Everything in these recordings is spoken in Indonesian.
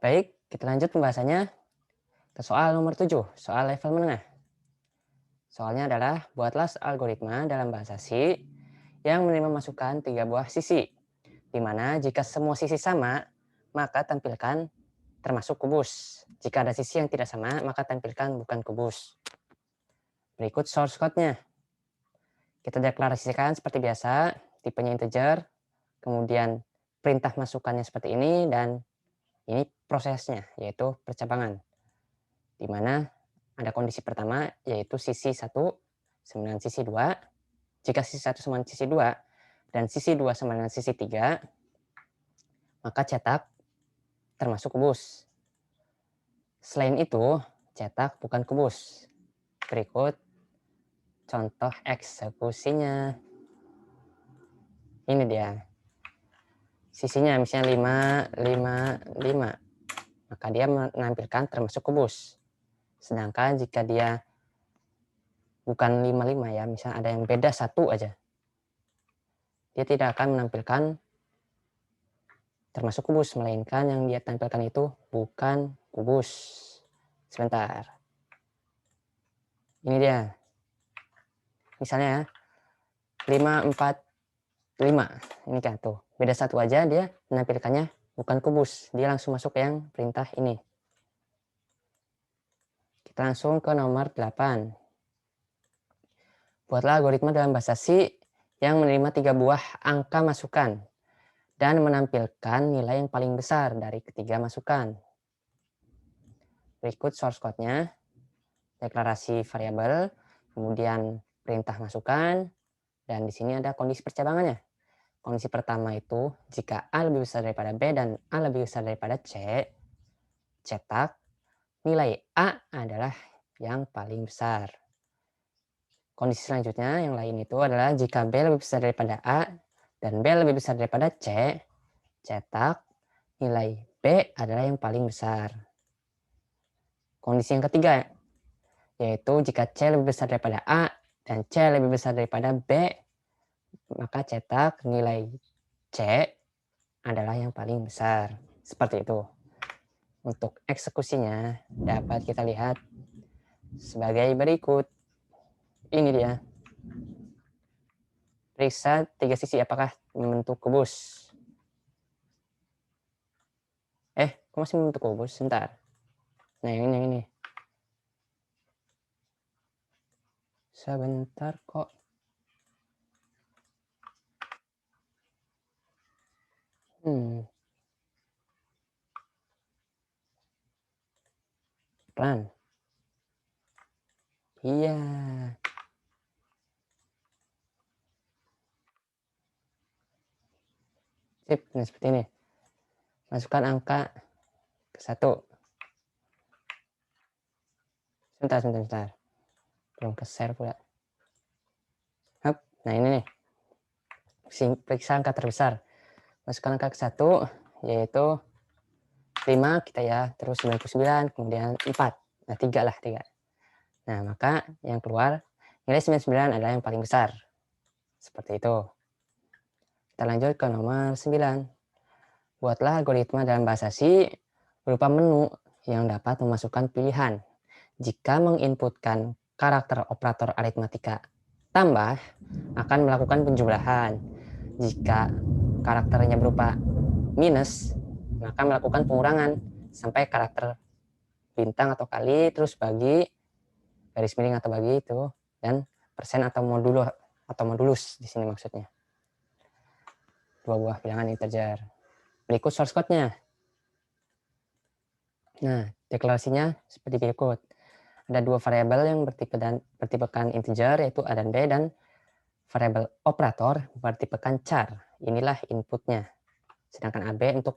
Baik, kita lanjut pembahasannya ke soal nomor 7, soal level menengah. Soalnya adalah buatlah algoritma dalam bahasa C yang menerima masukan 3 buah sisi, di mana jika semua sisi sama, maka tampilkan termasuk kubus. Jika ada sisi yang tidak sama, maka tampilkan bukan kubus. Berikut source code-nya. Kita deklarasikan seperti biasa, tipenya integer, kemudian perintah masukannya seperti ini, dan ini prosesnya, yaitu percabangan. Di mana ada kondisi pertama, yaitu sisi 1 sama dengan sisi 2. Jika sisi 1 sama dengan sisi 2 dan sisi 2 sama dengan sisi 3, maka cetak termasuk kubus. Selain itu, cetak bukan kubus. Berikut contoh eksekusinya. Ini dia. Sisinya misalnya 5, 5, 5. Maka dia menampilkan termasuk kubus. Sedangkan jika dia bukan 5, 5 ya, misalnya ada yang beda 1 aja, dia tidak akan menampilkan termasuk kubus, melainkan yang dia tampilkan itu bukan kubus. Sebentar. Ini dia. Misalnya 5, 4, 5. Ini kan tuh. Beda 1 aja dia menampilkannya bukan kubus. Dia langsung masuk ke yang perintah ini. Kita langsung ke nomor 8. Buatlah algoritma dalam bahasa C yang menerima 3 buah angka masukan dan menampilkan nilai yang paling besar dari ketiga masukan. Berikut source code-nya. Deklarasi variabel, kemudian perintah masukan, dan di sini ada kondisi percabangannya. Kondisi pertama itu, jika A lebih besar daripada B dan A lebih besar daripada C, cetak nilai A adalah yang paling besar. Kondisi selanjutnya yang lain itu adalah jika B lebih besar daripada A dan B lebih besar daripada C, cetak nilai B adalah yang paling besar. Kondisi yang ketiga, yaitu jika C lebih besar daripada A dan C lebih besar daripada B, maka cetak nilai C adalah yang paling besar. Seperti itu. Untuk eksekusinya dapat kita lihat sebagai berikut. Ini dia. Periksa 3 sisi apakah membentuk kubus. Kok masih membentuk kubus? Sebentar. Nah, yang ini. Sebentar kok. Pelan. Iya. Sip, nah seperti ini. Masukkan angka ke 1. Sebentar. Belum ke share pula. Nah ini nih. Periksa angka terbesar. Masukkan angka ke 1, yaitu 5 kita ya, terus 99, kemudian 4. Nah 3 lah, 3. Nah maka yang keluar nilai 99 adalah yang paling besar. Seperti itu. Kita lanjut ke nomor 9. Buatlah algoritma dalam bahasa C berupa menu yang dapat memasukkan pilihan. Jika menginputkan karakter operator aritmatika tambah, akan melakukan penjumlahan. Jika karakternya berupa minus, maka melakukan pengurangan sampai karakter bintang atau kali, terus bagi garis miring atau bagi itu, dan persen atau modulus di sini maksudnya. 2 buah bilangan integer. Berikut source code-nya. Nah, deklarasinya seperti berikut. Ada 2 variabel yang bertipekan integer, yaitu A dan B, dan variabel operator bertipekan char. Inilah inputnya. Sedangkan AB untuk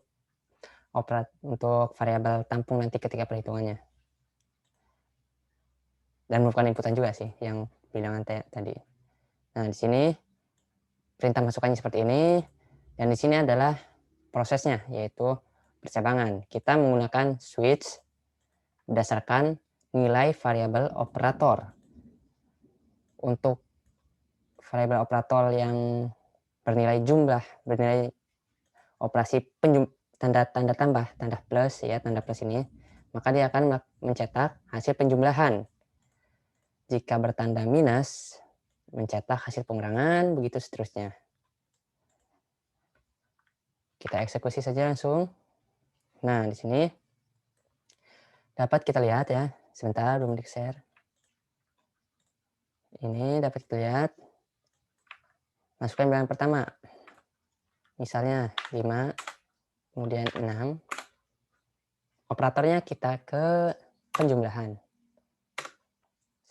variabel tampung nanti ketika perhitungannya. Dan bukan inputan juga sih, yang bilangan tadi. Nah, di sini perintah masukannya seperti ini, dan di sini adalah prosesnya, yaitu percabangan. Kita menggunakan switch berdasarkan nilai variabel operator. Untuk variabel operator yang bernilai jumlah, bernilai operasi tanda tambah, tanda plus ya, tanda plus ini, maka dia akan mencetak hasil penjumlahan. Jika bertanda minus, mencetak hasil pengurangan, begitu seterusnya. Kita eksekusi saja langsung. Nah, di sini dapat kita lihat ya. Sebentar, belum di-share. Ini dapat kita lihat. Masukkan bilangan pertama. Misalnya 5, kemudian 6. Operatornya kita ke penjumlahan.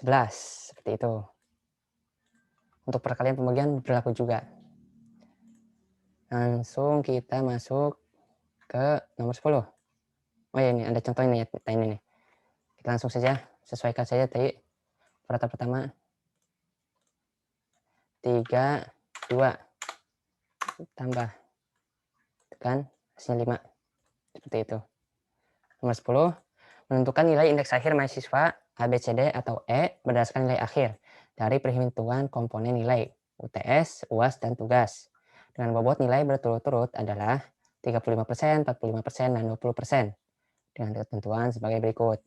11, seperti itu. Untuk perkalian pembagian berlaku juga. Langsung kita masuk ke nomor 10. Oh ya, ini ada contoh ini ya, ini nih. Kita langsung saja sesuaikan saja tadi operator pertama. 3, 2 tambah tekan hasilnya 5. Seperti itu. Nomor 10, menentukan nilai indeks akhir mahasiswa ABCD atau E berdasarkan nilai akhir dari perhitungan komponen nilai UTS, UAS, dan tugas. Dengan bobot nilai berturut-turut adalah 35%, 45%, dan 20%. Dengan ketentuan sebagai berikut.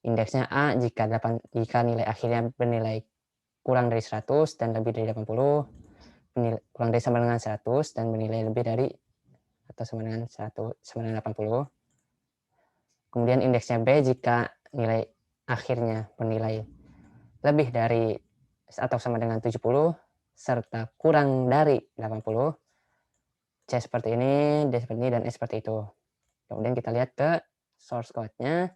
Indeksnya A jika nilai akhirnya bernilai kurang dari 100 dan lebih dari 80, kurang dari sama dengan 100 dan bernilai lebih dari atau sama dengan 80. Kemudian indeksnya B jika nilai akhirnya bernilai lebih dari atau sama dengan 70 serta kurang dari 80. C seperti ini, D seperti ini, dan E seperti itu. Kemudian kita lihat ke source code-nya.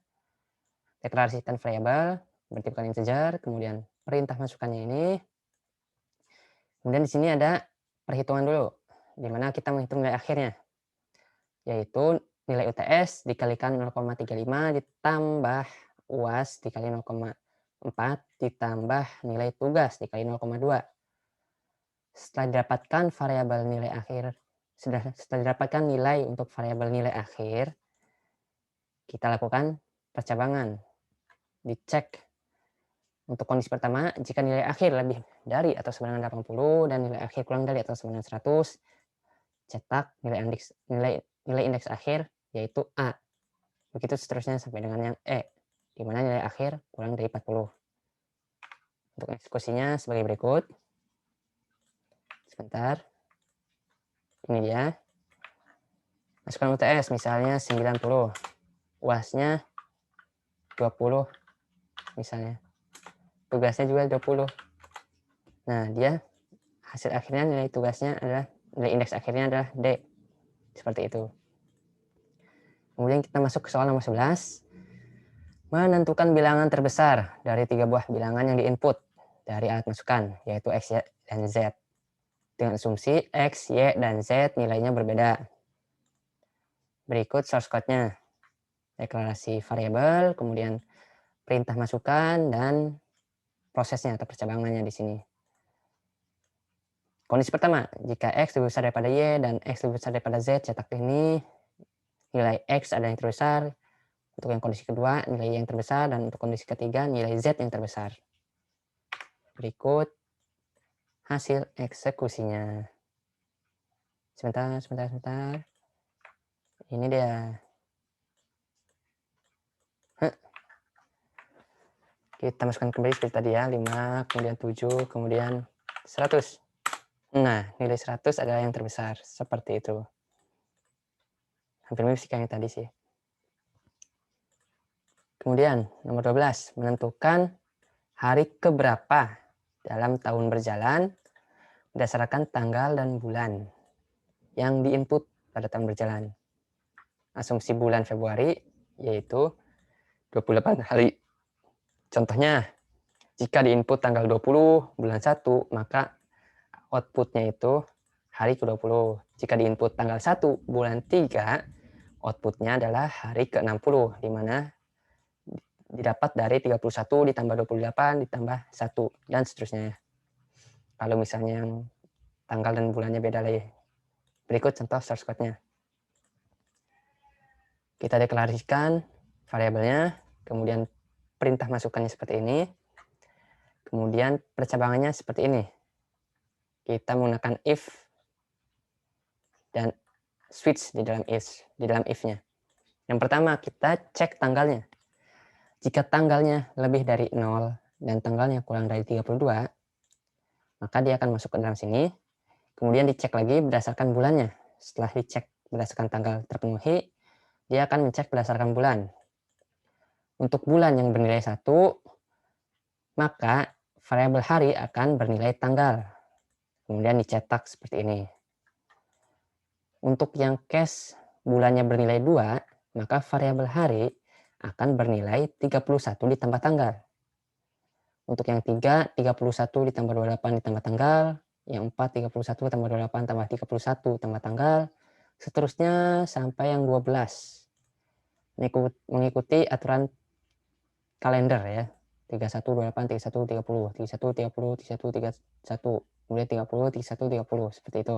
Deklarasikan variabel, berarti bukan integer, kemudian perintah masukannya ini. Kemudian di sini ada perhitungan dulu, di mana kita menghitung nilai akhirnya, yaitu nilai UTS dikalikan 0,35 ditambah UAS dikali 0,4 ditambah nilai tugas dikali 0,2. Setelah didapatkan variabel nilai akhir, setelah didapatkan nilai untuk variabel nilai akhir, kita lakukan percabangan. Dicek untuk kondisi pertama, jika nilai akhir lebih dari atau sama dengan 80 dan nilai akhir kurang dari atau sama dengan 100, cetak nilai indeks akhir yaitu A. Begitu seterusnya sampai dengan yang E, di mana nilai akhir kurang dari 40. Untuk eksekusinya sebagai berikut. Sebentar. Ini dia. Masukkan UTS misalnya 90. UAS-nya 20 misalnya. Tugasnya juga 20. Nah, dia hasil akhirnya nilai tugasnya adalah, nilai indeks akhirnya adalah D. Seperti itu. Kemudian kita masuk ke soal nomor 11. Menentukan bilangan terbesar dari 3 buah bilangan yang diinput dari alat masukan, yaitu X, Y, dan Z. Dengan asumsi X, Y, dan Z nilainya berbeda. Berikut source code-nya. Deklarasi variabel, kemudian perintah masukan, dan prosesnya atau percabangannya di sini. Kondisi pertama, jika X lebih besar daripada Y dan X lebih besar daripada Z, cetak ini nilai X ada yang terbesar. Untuk yang kondisi kedua, nilai yang terbesar. Dan untuk kondisi ketiga, nilai Z yang terbesar. Berikut hasil eksekusinya. Sebentar. Ini dia. Kita masukkan kembali seperti tadi ya. 5, kemudian 7, kemudian 100. Nah, nilai 100 adalah yang terbesar. Seperti itu. Hampir mirip sih yang tadi sih. Kemudian nomor 12, menentukan hari keberapa dalam tahun berjalan berdasarkan tanggal dan bulan yang diinput pada tahun berjalan. Asumsi bulan Februari yaitu 28 hari. Contohnya, jika diinput tanggal 20 bulan 1, maka outputnya itu hari ke-20. Jika diinput tanggal 1 bulan 3, outputnya adalah hari ke-60, di mana didapat dari 31 ditambah 28 ditambah 1 dan seterusnya. Kalau misalnya yang tanggal dan bulannya beda lagi. Berikut contoh source code-nya. Kita deklarasikan variabelnya, kemudian perintah masukannya seperti ini. Kemudian percabangannya seperti ini. Kita menggunakan if dan switch di dalam if-nya. Yang pertama, kita cek tanggalnya. Jika tanggalnya lebih dari 0 dan tanggalnya kurang dari 32, maka dia akan masuk ke dalam sini. Kemudian dicek lagi berdasarkan bulannya. Setelah dicek berdasarkan tanggal terpenuhi, dia akan mencek berdasarkan bulan. Untuk bulan yang bernilai 1, maka variabel hari akan bernilai tanggal. Kemudian dicetak seperti ini. Untuk yang case bulannya bernilai 2, maka variabel hari akan bernilai 31 ditambah tanggal. Untuk yang 3, 31 ditambah 28 ditambah tanggal. Yang 4, 31 tambah 28 tambah 31 tambah tanggal. Seterusnya sampai yang 12. Mengikuti aturan kalender ya. 31, 28, 31, 30. 31, 30, 31, 31. Kemudian 30, 31, 30. Seperti itu.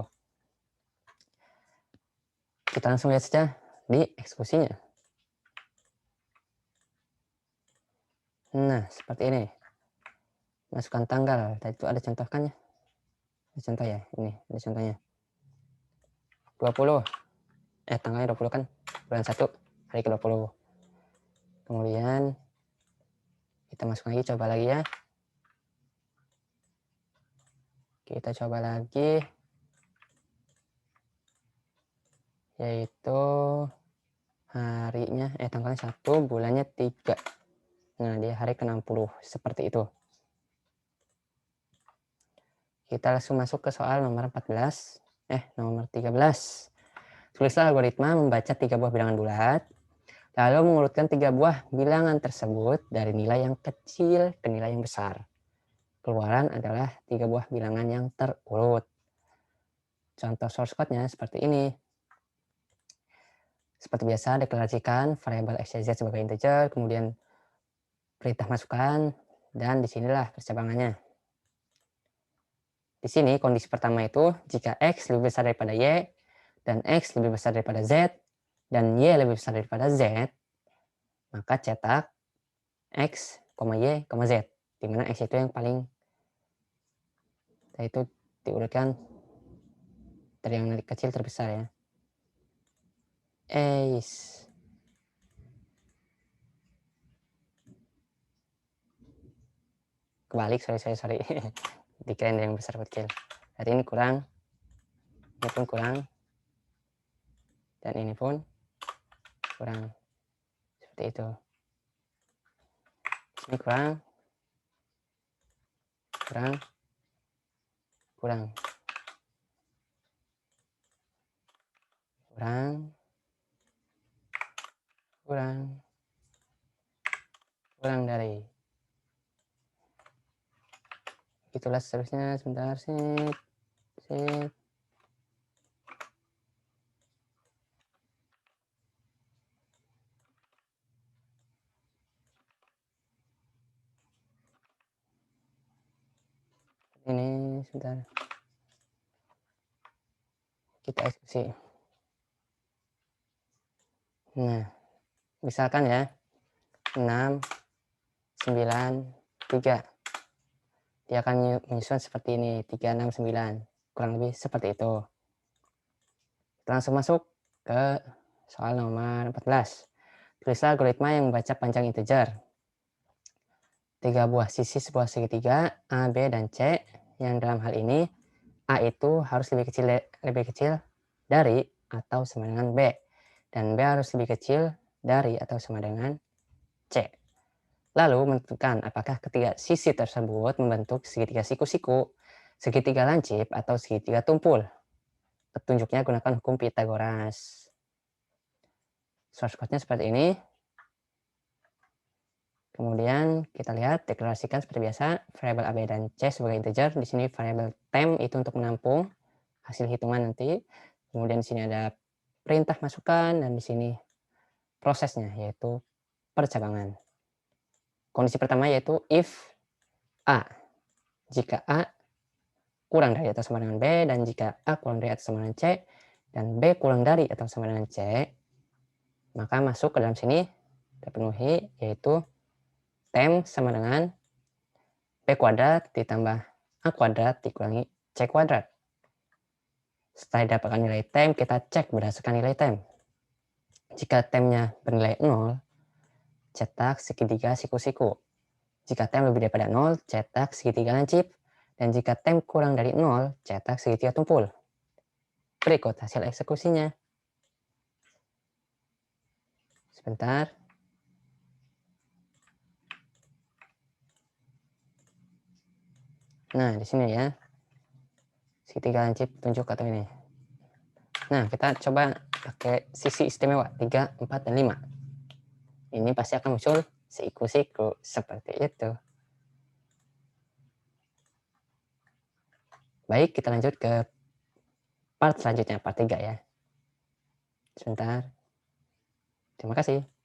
Kita langsung lihat saja di eksekusinya. Nah, seperti ini. Masukkan tanggal. Tadi itu ada contohkannya. Ada contoh ya. Ini ada contohnya. 20. Tanggalnya 20 kan. Bulan 1. Hari ke-20. Kemudian kita masuk lagi. Coba lagi ya. Kita coba lagi. Yaitu harinya. Tanggalnya 1. Bulannya 3. Nah, dia hari ke-60. Seperti itu. Kita langsung masuk ke soal nomor 14. Nomor 13. Tulislah algoritma membaca 3 buah bilangan bulat, lalu mengurutkan 3 buah bilangan tersebut dari nilai yang kecil ke nilai yang besar. Keluaran adalah 3 buah bilangan yang terurut. Contoh source code-nya seperti ini. Seperti biasa, deklarasikan variabel x, y, z sebagai integer, kemudian perintah masukkan, dan disinilah percabangannya. Di sini kondisi pertama itu jika x lebih besar daripada y dan x lebih besar daripada z dan y lebih besar daripada z, maka cetak x, y, z, di mana x itu yang paling itu diurutkan dari yang kecil terbesar ya. Kebalik, sorry. Dikirain dari yang besar ke kecil. Jadi ini kurang, ini pun kurang, dan ini pun kurang. Seperti itu. Ini kurang, kurang, kurang, kurang, kurang, kurang dari. Itulah seterusnya. Sebentar sih. Ini sebentar. Kita eksekusi. Nah, misalkan ya 6, 9, 3. Dia akan menyusun seperti ini, 3, 6, 9. Kurang lebih seperti itu. Kita langsung masuk ke soal nomor 14. Tulislah algoritma yang membaca panjang integer. 3 buah sisi sebuah segitiga A, B, dan C. Yang dalam hal ini A itu harus lebih kecil dari atau sama dengan B. Dan B harus lebih kecil dari atau sama dengan C. Lalu menentukan apakah ketiga sisi tersebut membentuk segitiga siku-siku, segitiga lancip, atau segitiga tumpul. Petunjuknya gunakan hukum Pythagoras. Source code-nya seperti ini. Kemudian kita lihat deklarasikan seperti biasa variabel A, B, dan C sebagai integer. Di sini variabel temp itu untuk menampung hasil hitungan nanti. Kemudian di sini ada perintah masukkan dan di sini prosesnya yaitu percabangan. Kondisi pertama yaitu if A. Jika A kurang dari atau sama dengan B, dan jika A kurang dari atau sama dengan C, dan B kurang dari atau sama dengan C, maka masuk ke dalam sini terpenuhi yaitu temp sama dengan B kuadrat ditambah A kuadrat dikurangi C kuadrat. Setelah dapatkan nilai tem, kita cek berdasarkan nilai tem. Jika temnya bernilai 0, cetak segitiga siku-siku. Jika tem lebih daripada 0, cetak segitiga lancip. Dan jika tem kurang dari 0, cetak segitiga tumpul. Berikut hasil eksekusinya. Sebentar. Nah, di sini ya. Segitiga lancip tunjuk atau ini. Nah, kita coba pakai sisi istimewa 3, 4, dan 5. Ini pasti akan muncul siku-siku seperti itu. Baik, kita lanjut ke part selanjutnya, part 3 ya. Sebentar. Terima kasih.